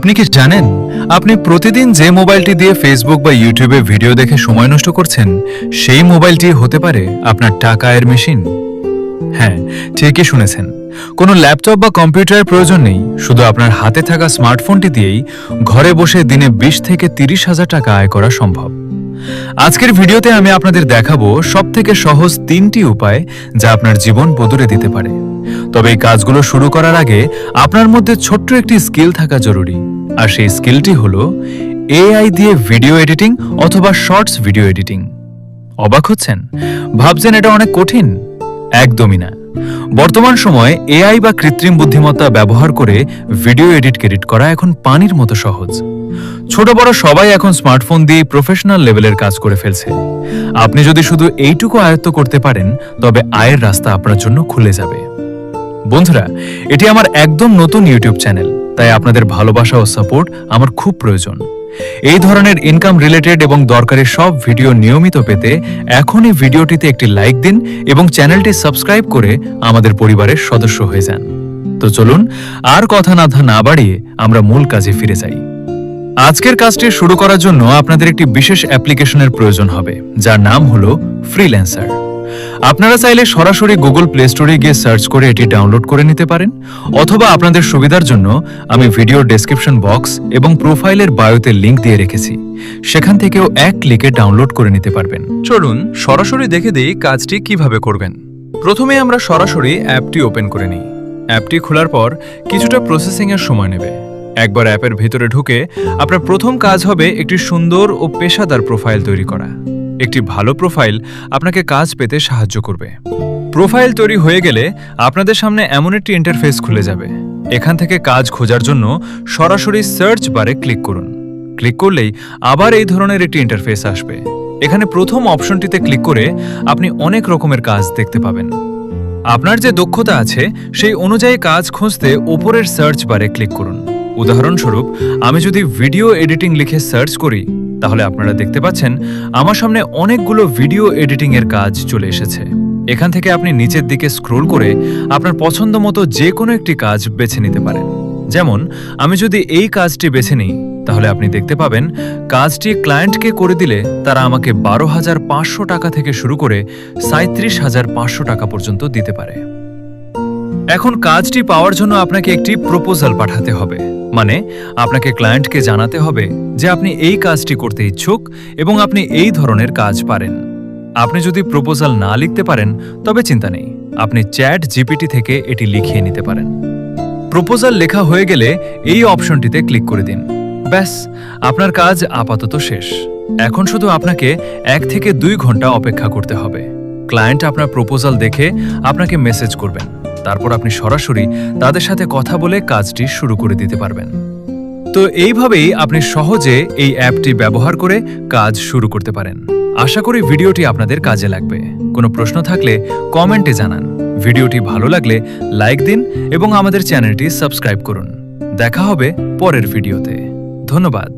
আপনি কি জানেন আপনি প্রতিদিন যে মোবাইলটি দিয়ে ফেসবুক বা ইউটিউবে ভিডিও দেখে সময় নষ্ট করছেন সেই মোবাইলটি হতে পারে আপনার টাকা আয়ের মেশিন। হ্যাঁ, ঠিকই শুনেছেন। কোনো ল্যাপটপ বা কম্পিউটারের প্রয়োজন নেই, শুধু আপনার হাতে থাকা স্মার্টফোনটি দিয়েই ঘরে বসে দিনে 20 থেকে 30,000 টাকা আয় করা সম্ভব। আজকের ভিডিওতে আমি আপনাদের দেখাবো সবথেকে সহজ 3টি উপায় যা আপনার জীবন বদলে দিতে পারে। তবে এই কাজগুলো শুরু করার আগে আপনার মধ্যে ছোট্ট একটি স্কিল থাকা জরুরি, আর সেই স্কিলটি হলো এআই দিয়ে ভিডিও এডিটিং অথবা শর্টস ভিডিও এডিটিং। অবাক হচ্ছেন? ভাবছেন এটা অনেক কঠিন? একদমই না। বর্তমান সময়ে এআই বা কৃত্রিম বুদ্ধিমত্তা ব্যবহার করে ভিডিও এডিট করা এখন পানির মতো সহজ। ছোট বড় সবাই এখন স্মার্টফোন দিয়ে প্রফেশনাল লেভেলের কাজ করে ফেলছে। আপনি যদি শুধু এইটুকু আয়ত্ত করতে পারেন, তবে আয়ের রাস্তা আপনার জন্য খুলে যাবে। বন্ধুরা, এটি আমার একদম নতুন ইউটিউব চ্যানেল, তাই আপনাদের ভালোবাসা ও সাপোর্ট আমার খুব প্রয়োজন। এই ধরনের ইনকাম রিলেটেড এবং দরকারি সব ভিডিও নিয়মিত পেতে এখনই ভিডিওটিতে একটি লাইক দিন এবং চ্যানেলটি সাবস্ক্রাইব করে আমাদের পরিবারের সদস্য হয়ে যান। তো চলুন আর কথা না বাড়িয়ে আমরা মূল কাজে ফিরে যাই। আজকের কাজটি শুরু করার জন্য আপনাদের একটি বিশেষ অ্যাপ্লিকেশনের প্রয়োজন হবে, যার নাম হলো ফ্রিল্যান্সার। আপনারা চাইলে সরাসরি গুগল প্লে স্টোরে গিয়ে সার্চ করে এটি ডাউনলোড করে নিতে পারেন, অথবা আপনাদের সুবিধার জন্য আমি ভিডিওর ডেসক্রিপশন বক্স এবং প্রোফাইলের বায়োতে লিংক দিয়ে রেখেছি, সেখান থেকেও এক ক্লিকে ডাউনলোড করে নিতে পারবেন। চলুন সরাসরি দেখে দিই কাজটি কিভাবে করবেন। প্রথমে আমরা সরাসরি অ্যাপটি ওপেন করে নিই। অ্যাপটি খোলার পর কিছুটা প্রসেসিংয়ের সময় নেবে। একবার অ্যাপের ভিতরে ঢুকে আপনার প্রথম কাজ হবে একটি সুন্দর ও পেশাদার প্রোফাইল তৈরি করা। একটি ভালো প্রোফাইল আপনাকে কাজ পেতে সাহায্য করবে। প্রোফাইল তৈরি হয়ে গেলে আপনাদের সামনে এমন একটি ইন্টারফেস খুলে যাবে। এখান থেকে কাজ খোঁজার জন্য সরাসরি সার্চ বারে ক্লিক করুন। ক্লিক করলেই আবার এই ধরনের একটি ইন্টারফেস আসবে। এখানে প্রথম অপশনটিতে ক্লিক করে আপনি অনেক রকমের কাজ দেখতে পাবেন। আপনার যে দক্ষতা আছে সেই অনুযায়ী কাজ খুঁজতে উপরের সার্চ বারে ক্লিক করুন। উদাহরণস্বরূপ, আমি যদি ভিডিও এডিটিং লিখে সার্চ করি, তাহলে আপনারা দেখতে পাচ্ছেন আমার সামনে অনেকগুলো ভিডিও এডিটিং এর কাজ চলে এসেছে। এখান থেকে আপনি নিচের দিকে স্ক্রোল করে আপনার পছন্দ মতো যে কোনো একটি কাজ বেছে নিতে পারেন। যেমন আমি যদি এই কাজটি বেছে নিই, তাহলে আপনি দেখতে পাবেন কাজটি ক্লায়েন্টকে করে দিলে তারা আমাকে 12,500 টাকা থেকে শুরু করে 37,500 টাকা পর্যন্ত দিতে পারে। এখন কাজটি পাওয়ার জন্য আপনাকে একটি প্রপোজাল পাঠাতে হবে, মানে আপনাকে ক্লায়েন্টকে জানাতে হবে যে আপনি এই কাজটি করতে ইচ্ছুক এবং আপনি এই ধরনের কাজ পারেন। আপনি যদি প্রপোজাল না লিখতে পারেন, তবে চিন্তা নেই, আপনি চ্যাট জিপিটি থেকে এটি লিখিয়ে নিতে পারেন। প্রপোজাল লেখা হয়ে গেলে এই অপশনটিতে ক্লিক করে দিন। ব্যাস, আপনার কাজ আপাতত শেষ। এখন শুধু আপনাকে 1 থেকে 2 ঘন্টা অপেক্ষা করতে হবে। ক্লায়েন্ট আপনার প্রপোজাল দেখে আপনাকে মেসেজ করবেন। তারপর আপনি সরাসরি তাদের সাথে কথা বলে কাজটি শুরু করে দিতে পারবেন। তো এইভাবেই আপনি সহজে এই অ্যাপটি ব্যবহার করে কাজ শুরু করতে পারেন। আশা করি ভিডিওটি আপনাদের কাজে লাগবে। কোনো প্রশ্ন থাকলে কমেন্টে জানান। ভিডিওটি ভালো লাগলে লাইক দিন এবং আমাদের চ্যানেলটি সাবস্ক্রাইব করুন। দেখা হবে পরের ভিডিওতে। ধন্যবাদ।